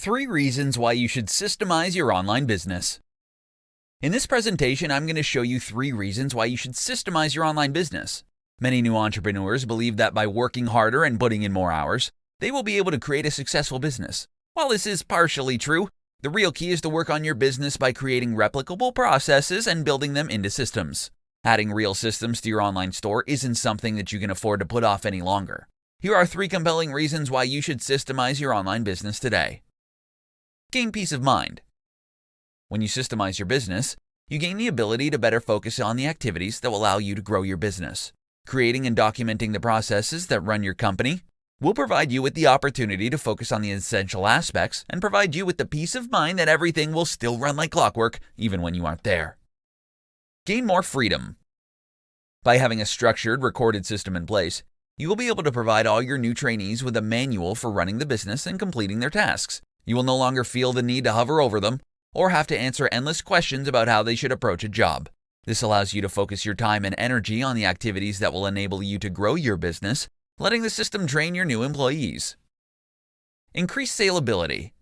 3 reasons why you should systemize your online business. In this presentation, I'm going to show you 3 reasons why you should systemize your online business. Many new entrepreneurs believe that by working harder and putting in more hours, they will be able to create a successful business. While this is partially true, the real key is to work on your business by creating replicable processes and building them into systems. Adding real systems to your online store isn't something that you can afford to put off any longer. Here are 3 compelling reasons why you should systemize your online business today. Gain peace of mind. When you systemize your business, you gain the ability to better focus on the activities that will allow you to grow your business. Creating and documenting the processes that run your company will provide you with the opportunity to focus on the essential aspects and provide you with the peace of mind that everything will still run like clockwork even when you aren't there. Gain more freedom. By having a structured, recorded system in place, you will be able to provide all your new trainees with a manual for running the business and completing their tasks. You will no longer feel the need to hover over them or have to answer endless questions about how they should approach a job. This allows you to focus your time and energy on the activities that will enable you to grow your business, letting the system train your new employees. Increase salability.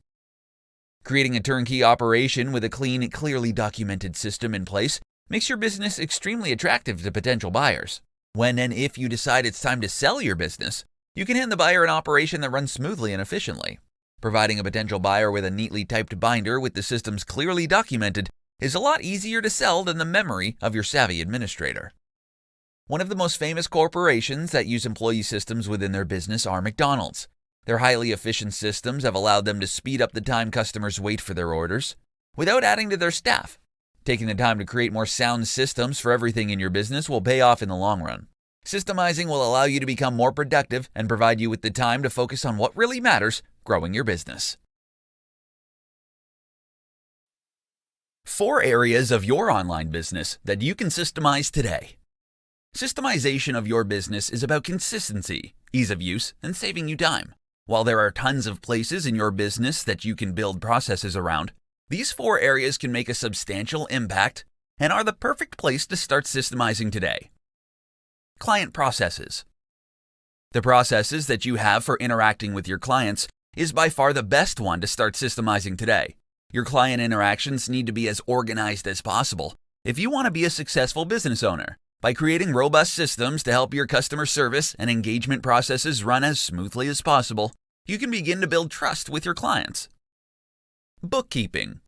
Creating a turnkey operation with a clean, clearly documented system in place makes your business extremely attractive to potential buyers. When and if you decide it's time to sell your business, you can hand the buyer an operation that runs smoothly and efficiently. Providing a potential buyer with a neatly typed binder with the systems clearly documented is a lot easier to sell than the memory of your savvy administrator. One of the most famous corporations that use employee systems within their business are McDonald's. Their highly efficient systems have allowed them to speed up the time customers wait for their orders without adding to their staff. Taking the time to create more sound systems for everything in your business will pay off in the long run. Systemizing will allow you to become more productive and provide you with the time to focus on what really matters, growing your business. 4 areas of your online business that you can systemize today. Systemization of your business is about consistency, ease of use, and saving you time. While there are tons of places in your business that you can build processes around, these 4 areas can make a substantial impact and are the perfect place to start systemizing today. Client processes. The processes that you have for interacting with your clients is by far the best one to start systemizing today. Your client interactions need to be as organized as possible if you want to be a successful business owner. By creating robust systems to help your customer service and engagement processes run as smoothly as possible, you can begin to build trust with your clients. Bookkeeping.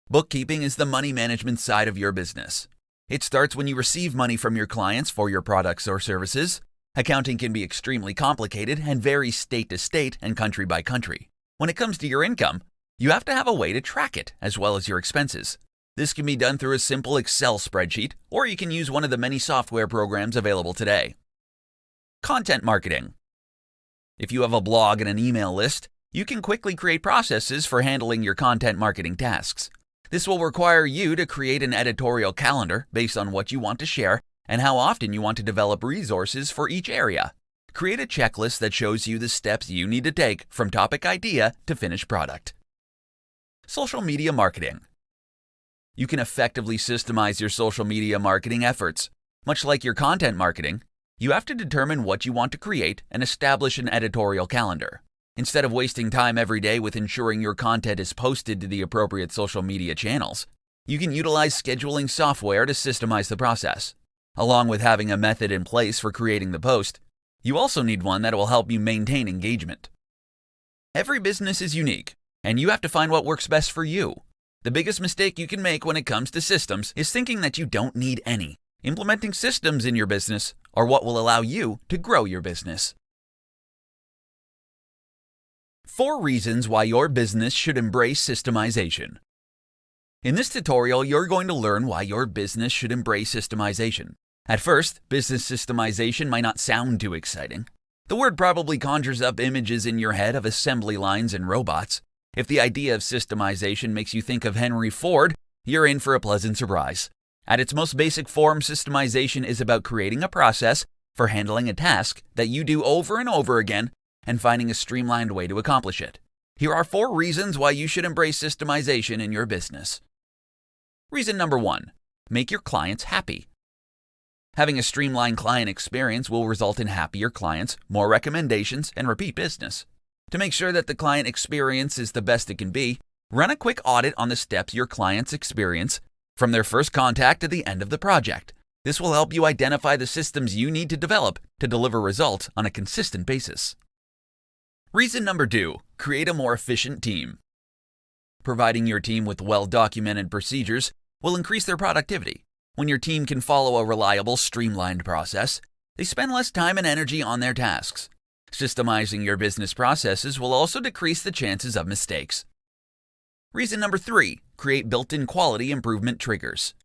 Bookkeeping is the money management side of your business. It starts when you receive money from your clients for your products or services. Accounting can be extremely complicated and vary state to state and country by country. When it comes to your income, you have to have a way to track it as well as your expenses. This can be done through a simple Excel spreadsheet, or you can use one of the many software programs available today. Content marketing. If you have a blog and an email list, you can quickly create processes for handling your content marketing tasks. This will require you to create an editorial calendar based on what you want to share and how often you want to develop resources for each area. Create a checklist that shows you the steps you need to take from topic idea to finished product. Social media marketing. You can effectively systemize your social media marketing efforts. Much like your content marketing, you have to determine what you want to create and establish an editorial calendar. Instead of wasting time every day with ensuring your content is posted to the appropriate social media channels, you can utilize scheduling software to systemize the process. Along with having a method in place for creating the post, you also need one that will help you maintain engagement. Every business is unique, and you have to find what works best for you. The biggest mistake you can make when it comes to systems is thinking that you don't need any. Implementing systems in your business are what will allow you to grow your business. 4 reasons why your business should embrace systemization. In this tutorial, you're going to learn why your business should embrace systemization. At first, business systemization might not sound too exciting. The word probably conjures up images in your head of assembly lines and robots. If the idea of systemization makes you think of Henry Ford, you're in for a pleasant surprise. At its most basic form, systemization is about creating a process for handling a task that you do over and over again and finding a streamlined way to accomplish it. Here are 4 reasons why you should embrace systemization in your business. Reason number 1, make your clients happy. Having a streamlined client experience will result in happier clients, more recommendations, and repeat business. To make sure that the client experience is the best it can be, run a quick audit on the steps your clients experience from their first contact to the end of the project. This will help you identify the systems you need to develop to deliver results on a consistent basis. Reason number 2, create a more efficient team. Providing your team with well-documented procedures will increase their productivity. When your team can follow a reliable, streamlined process, they spend less time and energy on their tasks. Systemizing your business processes will also decrease the chances of mistakes. Reason number 3, create built-in quality improvement triggers.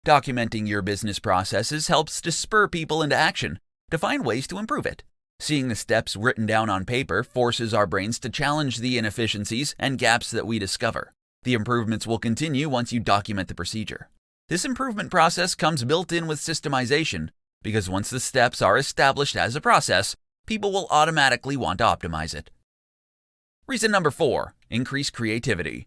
Documenting your business processes helps to spur people into action to find ways to improve it. Seeing the steps written down on paper forces our brains to challenge the inefficiencies and gaps that we discover. The improvements will continue once you document the procedure. This improvement process comes built in with systemization because once the steps are established as a process, people will automatically want to optimize it. Reason number 4, increase creativity.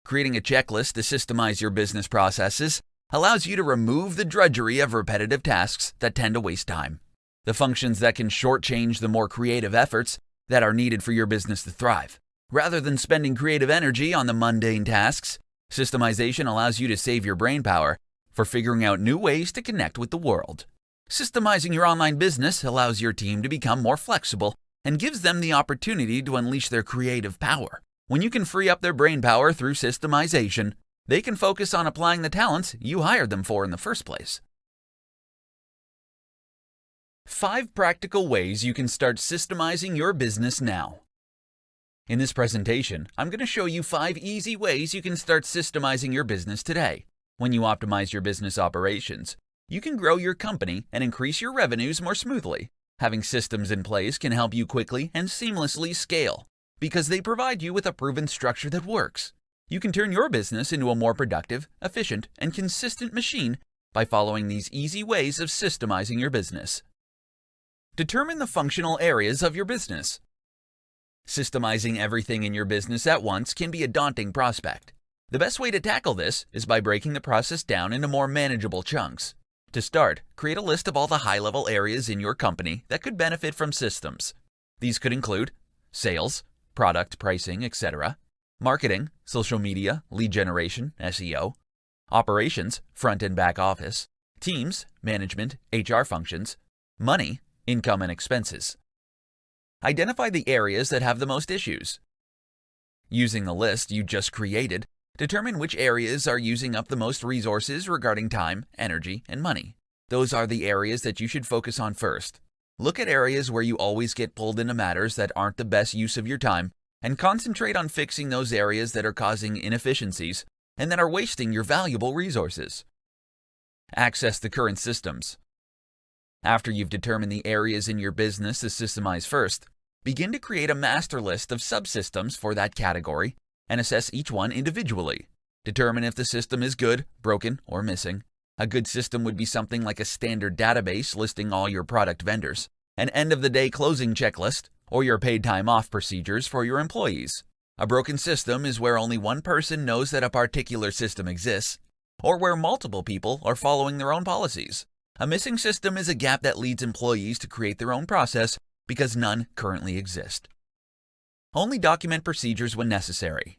Creating a checklist to systemize your business processes allows you to remove the drudgery of repetitive tasks that tend to waste time. The functions that can shortchange the more creative efforts that are needed for your business to thrive. Rather than spending creative energy on the mundane tasks, systemization allows you to save your brain power for figuring out new ways to connect with the world. Systemizing your online business allows your team to become more flexible and gives them the opportunity to unleash their creative power. When you can free up their brain power through systemization, they can focus on applying the talents you hired them for in the first place. 5 practical ways you can start systemizing your business now. In this presentation, I'm going to show you 5 easy ways you can start systemizing your business today. When you optimize your business operations, you can grow your company and increase your revenues more smoothly. Having systems in place can help you quickly and seamlessly scale because they provide you with a proven structure that works. You can turn your business into a more productive, efficient, and consistent machine by following these easy ways of systemizing your business. Determine the functional areas of your business. Systemizing everything in your business at once can be a daunting prospect. The best way to tackle this is by breaking the process down into more manageable chunks. To start, create a list of all the high-level areas in your company that could benefit from systems. These could include sales, product pricing, etc., marketing, social media, lead generation, SEO, operations, front and back office, teams, management, HR functions, money, income and expenses. Identify the areas that have the most issues. Using the list you just created, determine which areas are using up the most resources regarding time, energy, and money. Those are the areas that you should focus on first. Look at areas where you always get pulled into matters that aren't the best use of your time and concentrate on fixing those areas that are causing inefficiencies and that are wasting your valuable resources. Access the current systems. After you've determined the areas in your business to systemize first, begin to create a master list of subsystems for that category and assess each one individually. Determine if the system is good, broken, or missing. A good system would be something like a standard database listing all your product vendors, an end-of-the-day closing checklist, or your paid time off procedures for your employees. A broken system is where only one person knows that a particular system exists, or where multiple people are following their own policies. A missing system is a gap that leads employees to create their own process because none currently exist. Only document procedures when necessary.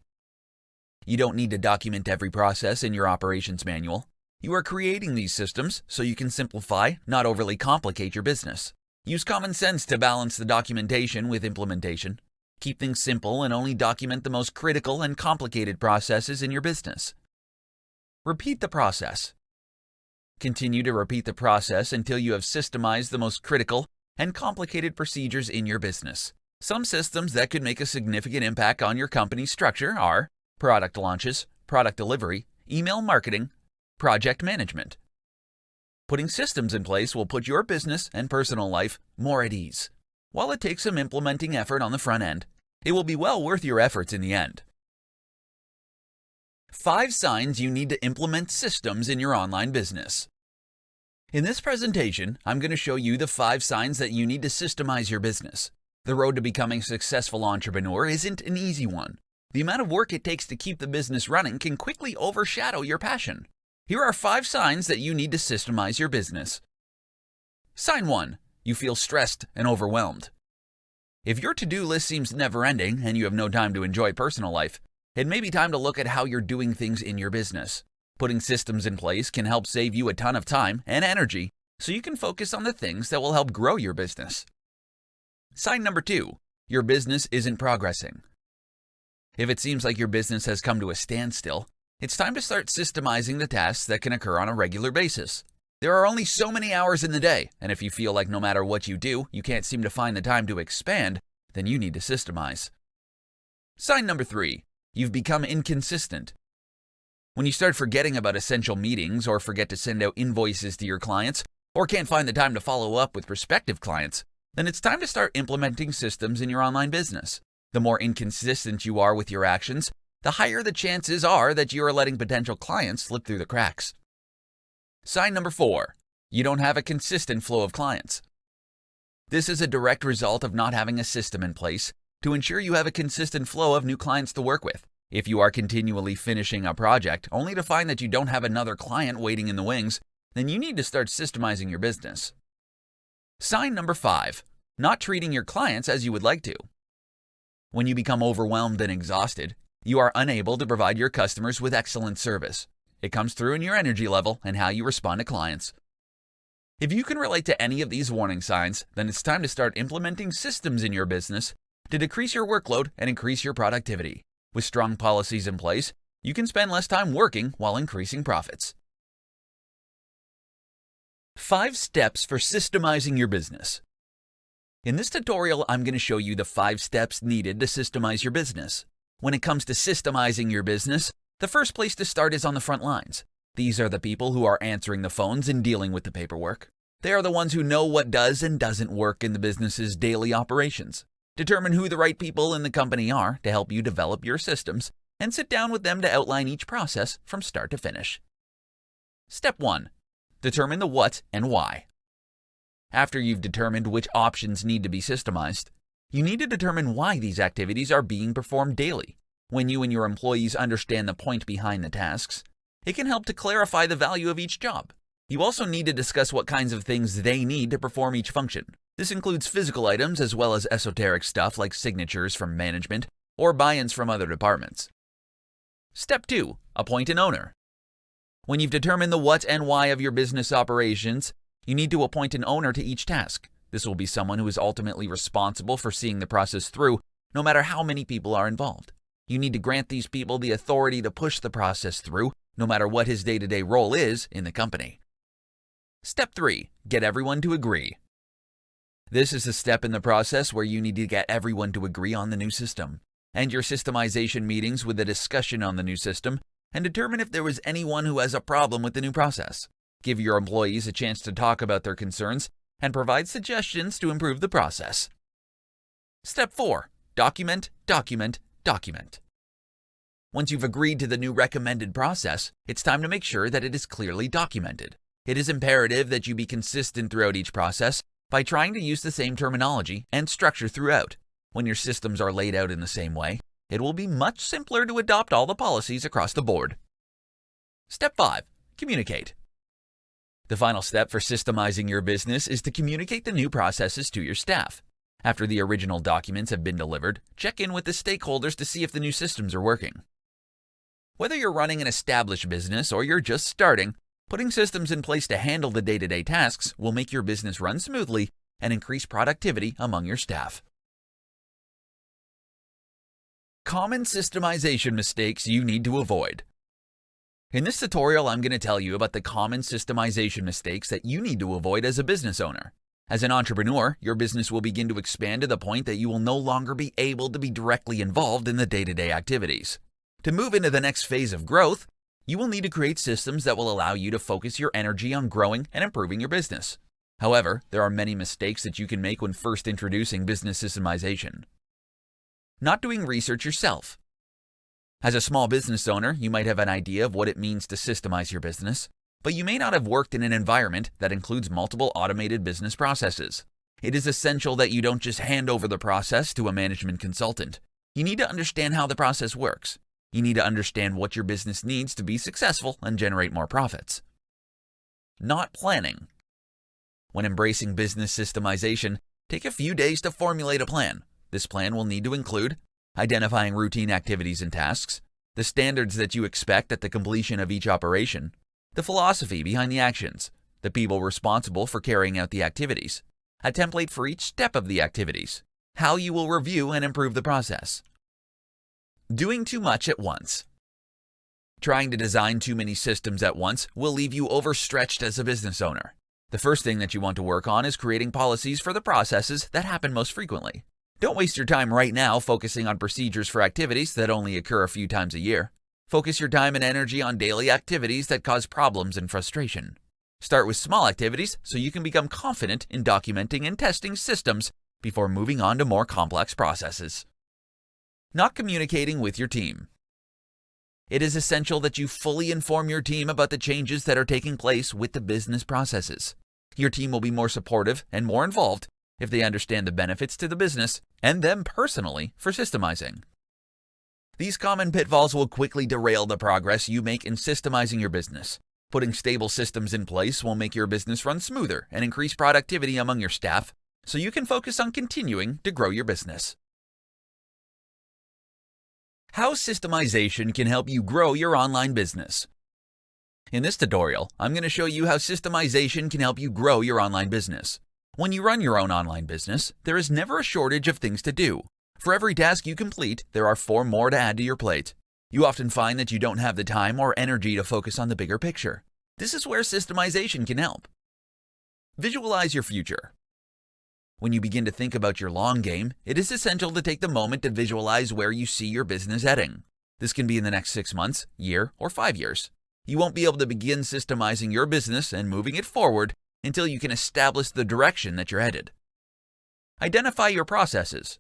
You don't need to document every process in your operations manual. You are creating these systems so you can simplify, not overly complicate your business. Use common sense to balance the documentation with implementation. Keep things simple and only document the most critical and complicated processes in your business. Repeat the process. Continue to repeat the process until you have systemized the most critical and complicated procedures in your business. Some systems that could make a significant impact on your company's structure are product launches, product delivery, email marketing, project management. Putting systems in place will put your business and personal life more at ease. While it takes some implementing effort on the front end, it will be well worth your efforts in the end. 5 signs you need to implement systems in your online business. In this presentation, I'm going to show you the 5 signs that you need to systemize your business. The road to becoming a successful entrepreneur isn't an easy one. The amount of work it takes to keep the business running can quickly overshadow your passion. Here are 5 signs that you need to systemize your business. Sign 1. You feel stressed and overwhelmed. If your to-do list seems never-ending and you have no time to enjoy personal life, it may be time to look at how you're doing things in your business. Putting systems in place can help save you a ton of time and energy so you can focus on the things that will help grow your business. Sign number 2, your business isn't progressing. If it seems like your business has come to a standstill, it's time to start systemizing the tasks that can occur on a regular basis. There are only so many hours in the day, and if you feel like no matter what you do, you can't seem to find the time to expand, then you need to systemize. Sign number 3, you've become inconsistent. When you start forgetting about essential meetings or forget to send out invoices to your clients or can't find the time to follow up with prospective clients, then it's time to start implementing systems in your online business. The more inconsistent you are with your actions, the higher the chances are that you are letting potential clients slip through the cracks. Sign number 4, you don't have a consistent flow of clients. This is a direct result of not having a system in place to ensure you have a consistent flow of new clients to work with. If you are continually finishing a project only to find that you don't have another client waiting in the wings, then you need to start systemizing your business. Sign number 5, not treating your clients as you would like to. When you become overwhelmed and exhausted, you are unable to provide your customers with excellent service. It comes through in your energy level and how you respond to clients. If you can relate to any of these warning signs, then it's time to start implementing systems in your business to decrease your workload and increase your productivity. With strong policies in place, you can spend less time working while increasing profits. 5 steps for systemizing your business. In this tutorial, I'm going to show you the 5 steps needed to systemize your business. When it comes to systemizing your business, the first place to start is on the front lines. These are the people who are answering the phones and dealing with the paperwork. They are the ones who know what does and doesn't work in the business's daily operations. Determine who the right people in the company are to help you develop your systems, and sit down with them to outline each process from start to finish. Step 1. Determine the what and why. After you've determined which options need to be systemized, you need to determine why these activities are being performed daily. When you and your employees understand the point behind the tasks, it can help to clarify the value of each job. You also need to discuss what kinds of things they need to perform each function. This includes physical items as well as esoteric stuff like signatures from management or buy-ins from other departments. Step 2. Appoint an owner. When you've determined the what and why of your business operations, you need to appoint an owner to each task. This will be someone who is ultimately responsible for seeing the process through, no matter how many people are involved. You need to grant these people the authority to push the process through, no matter what his day-to-day role is in the company. Step 3. Get everyone to agree. This is a step in the process where you need to get everyone to agree on the new system. End your systemization meetings with a discussion on the new system and determine if there was anyone who has a problem with the new process. Give your employees a chance to talk about their concerns and provide suggestions to improve the process. Step 4. Document, document, document. Once you've agreed to the new recommended process, it's time to make sure that it is clearly documented. It is imperative that you be consistent throughout each process by trying to use the same terminology and structure throughout. When your systems are laid out in the same way, it will be much simpler to adopt all the policies across the board. Step 5. Communicate. The final step for systemizing your business is to communicate the new processes to your staff. After the original documents have been delivered, check in with the stakeholders to see if the new systems are working. Whether you're running an established business or you're just starting, putting systems in place to handle the day-to-day tasks will make your business run smoothly and increase productivity among your staff. Common systemization mistakes you need to avoid. In this tutorial, I'm going to tell you about the common systemization mistakes that you need to avoid as a business owner. As an entrepreneur, your business will begin to expand to the point that you will no longer be able to be directly involved in the day-to-day activities. To move into the next phase of growth, you will need to create systems that will allow you to focus your energy on growing and improving your business. However, there are many mistakes that you can make when first introducing business systemization. Not doing research yourself. As a small business owner, you might have an idea of what it means to systemize your business, but you may not have worked in an environment that includes multiple automated business processes. It is essential that you don't just hand over the process to a management consultant. You need to understand how the process works. You need to understand what your business needs to be successful and generate more profits. Not planning. When embracing business systemization, take a few days to formulate a plan. This plan will need to include identifying routine activities and tasks, the standards that you expect at the completion of each operation, the philosophy behind the actions, the people responsible for carrying out the activities, a template for each step of the activities, how you will review and improve the process. Doing too much at once. Trying to design too many systems at once will leave you overstretched as a business owner. The first thing that you want to work on is creating policies for the processes that happen most frequently. Don't waste your time right now focusing on procedures for activities that only occur a few times a year. Focus your time and energy on daily activities that cause problems and frustration. Start with small activities so you can become confident in documenting and testing systems before moving on to more complex processes. Not communicating with your team. It is essential that you fully inform your team about the changes that are taking place with the business processes. Your team will be more supportive and more involved if they understand the benefits to the business and them personally for systemizing. These common pitfalls will quickly derail the progress you make in systemizing your business. Putting stable systems in place will make your business run smoother and increase productivity among your staff so you can focus on continuing to grow your business. How systemization can help you grow your online business. In this tutorial, I'm going to show you how systemization can help you grow your online business. When you run your own online business, there is never a shortage of things to do. For every task you complete, there are 4 more to add to your plate. You often find that you don't have the time or energy to focus on the bigger picture. This is where systemization can help. Visualize your future. When you begin to think about your long game, it is essential to take the moment to visualize where you see your business heading. This can be in the next 6 months, year, or 5 years. You won't be able to begin systemizing your business and moving it forward until you can establish the direction that you're headed. Identify your processes.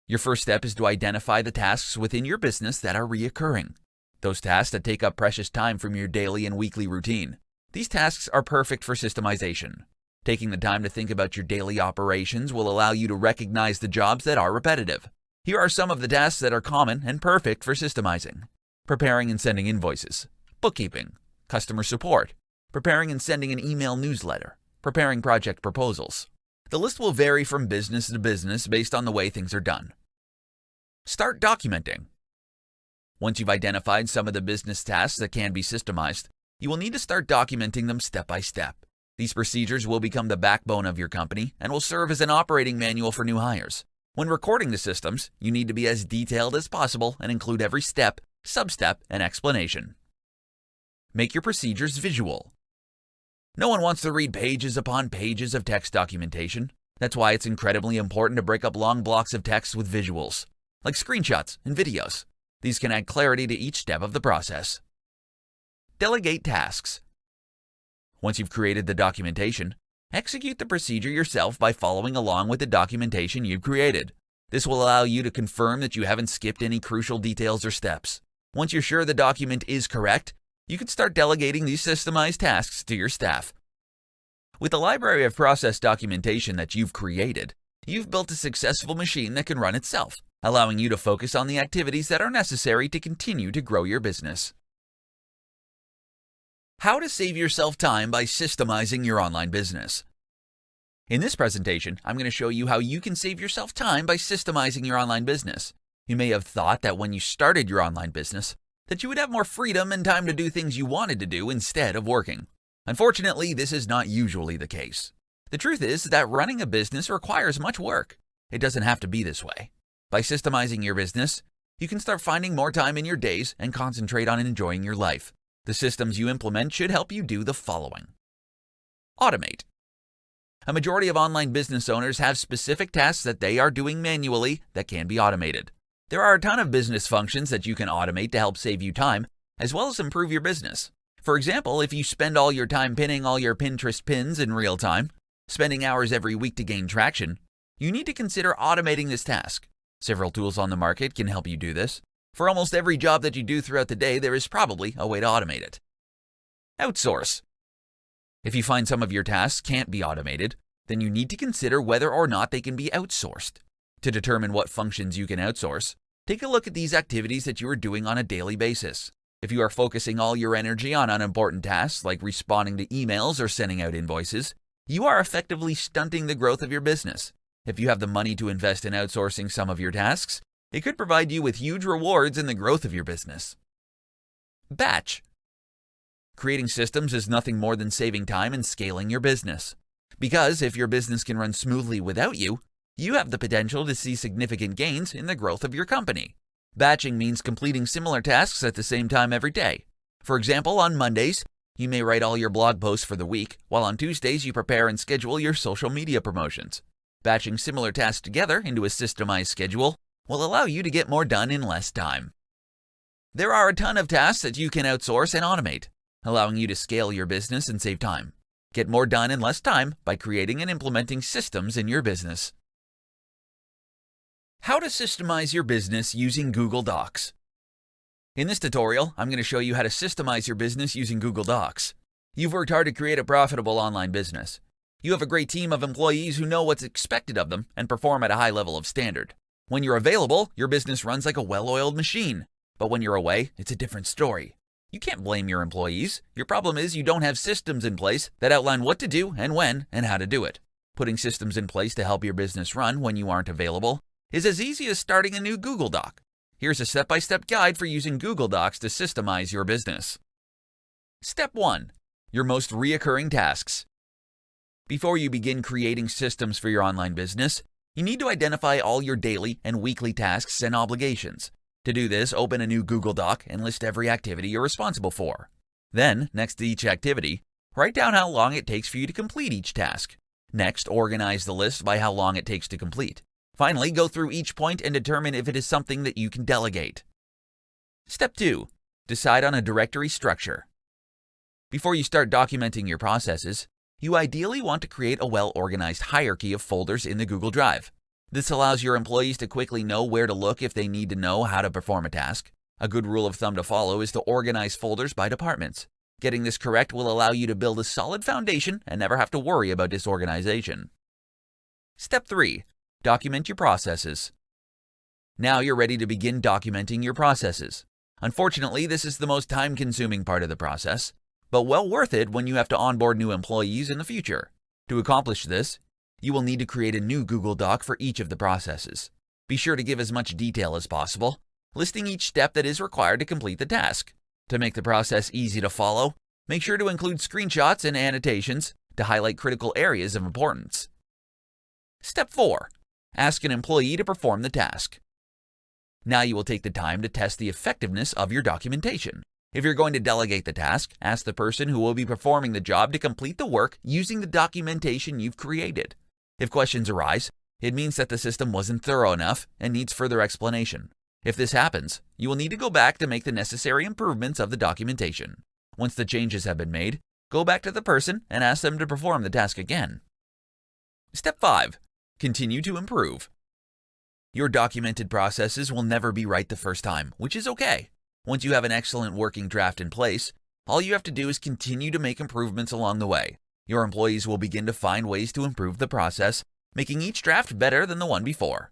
Your first step is to identify the tasks within your business that are reoccurring. Those tasks that take up precious time from your daily and weekly routine. These tasks are perfect for systemization. Taking the time to think about your daily operations will allow you to recognize the jobs that are repetitive. Here are some of the tasks that are common and perfect for systemizing. Preparing and sending invoices, bookkeeping, customer support, preparing and sending an email newsletter, preparing project proposals. The list will vary from business to business based on the way things are done. Start documenting. Once you've identified some of the business tasks that can be systemized, you will need to start documenting them step by step. These procedures will become the backbone of your company and will serve as an operating manual for new hires. When recording the systems, you need to be as detailed as possible and include every step, sub-step, and explanation. Make your procedures visual. No one wants to read pages upon pages of text documentation. That's why it's incredibly important to break up long blocks of text with visuals, like screenshots and videos. These can add clarity to each step of the process. Delegate tasks. Once you've created the documentation, execute the procedure yourself by following along with the documentation you've created. This will allow you to confirm that you haven't skipped any crucial details or steps. Once you're sure the document is correct, you can start delegating these systemized tasks to your staff. With the library of process documentation that you've created, you've built a successful machine that can run itself, allowing you to focus on the activities that are necessary to continue to grow your business. How to save yourself time by systemizing your online business. In this presentation, I'm going to show you how you can save yourself time by systemizing your online business. You may have thought that when you started your online business, that you would have more freedom and time to do things you wanted to do instead of working. Unfortunately, this is not usually the case. The truth is that running a business requires much work. It doesn't have to be this way. By systemizing your business, you can start finding more time in your days and concentrate on enjoying your life. The systems you implement should help you do the following. Automate. A majority of online business owners have specific tasks that they are doing manually that can be automated. There are a ton of business functions that you can automate to help save you time, as well as improve your business. For example, if you spend all your time pinning all your Pinterest pins in real time, spending hours every week to gain traction, you need to consider automating this task. Several tools on the market can help you do this. For almost every job that you do throughout the day, there is probably a way to automate it. Outsource. If you find some of your tasks can't be automated, then you need to consider whether or not they can be outsourced. To determine what functions you can outsource, take a look at these activities that you are doing on a daily basis. If you are focusing all your energy on unimportant tasks like responding to emails or sending out invoices, you are effectively stunting the growth of your business. If you have the money to invest in outsourcing some of your tasks, it could provide you with huge rewards in the growth of your business. Batch. Creating systems is nothing more than saving time and scaling your business. Because if your business can run smoothly without you, you have the potential to see significant gains in the growth of your company. Batching means completing similar tasks at the same time every day. For example, on Mondays, you may write all your blog posts for the week, while on Tuesdays you prepare and schedule your social media promotions. Batching similar tasks together into a systemized schedule will allow you to get more done in less time. There are a ton of tasks that you can outsource and automate, allowing you to scale your business and save time. Get more done in less time by creating and implementing systems in your business. How to systemize your business using Google Docs. In this tutorial, I'm going to show you how to systemize your business using Google Docs. You've worked hard to create a profitable online business. You have a great team of employees who know what's expected of them and perform at a high level of standard. When you're available, your business runs like a well-oiled machine. But when you're away, it's a different story. You can't blame your employees. Your problem is you don't have systems in place that outline what to do and when and how to do it. Putting systems in place to help your business run when you aren't available is as easy as starting a new Google Doc. Here's a step-by-step guide for using Google Docs to systemize your business. Step 1. Your most reoccurring tasks. Before you begin creating systems for your online business, you need to identify all your daily and weekly tasks and obligations. To do this, open a new Google Doc and list every activity you're responsible for. Then, next to each activity, write down how long it takes for you to complete each task. Next, organize the list by how long it takes to complete. Finally, go through each point and determine if it is something that you can delegate. Step 2. Decide on a directory structure. Before you start documenting your processes, you ideally want to create a well-organized hierarchy of folders in the Google Drive. This allows your employees to quickly know where to look if they need to know how to perform a task. A good rule of thumb to follow is to organize folders by departments. Getting this correct will allow you to build a solid foundation and never have to worry about disorganization. Step 3. Document your processes. Now you're ready to begin documenting your processes. Unfortunately, this is the most time-consuming part of the process, but well worth it when you have to onboard new employees in the future. To accomplish this, you will need to create a new Google Doc for each of the processes. Be sure to give as much detail as possible, listing each step that is required to complete the task. To make the process easy to follow, make sure to include screenshots and annotations to highlight critical areas of importance. Step 4. Ask an employee to perform the task. Now you will take the time to test the effectiveness of your documentation. If you're going to delegate the task, ask the person who will be performing the job to complete the work using the documentation you've created. If questions arise, it means that the system wasn't thorough enough and needs further explanation. If this happens, you will need to go back to make the necessary improvements of the documentation. Once the changes have been made, go back to the person and ask them to perform the task again. Step 5. Continue to improve. Your documented processes will never be right the first time, which is okay. Once you have an excellent working draft in place, all you have to do is continue to make improvements along the way. Your employees will begin to find ways to improve the process, making each draft better than the one before.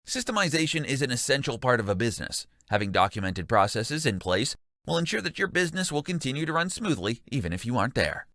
Systemization is an essential part of a business. Having documented processes in place will ensure that your business will continue to run smoothly even if you aren't there.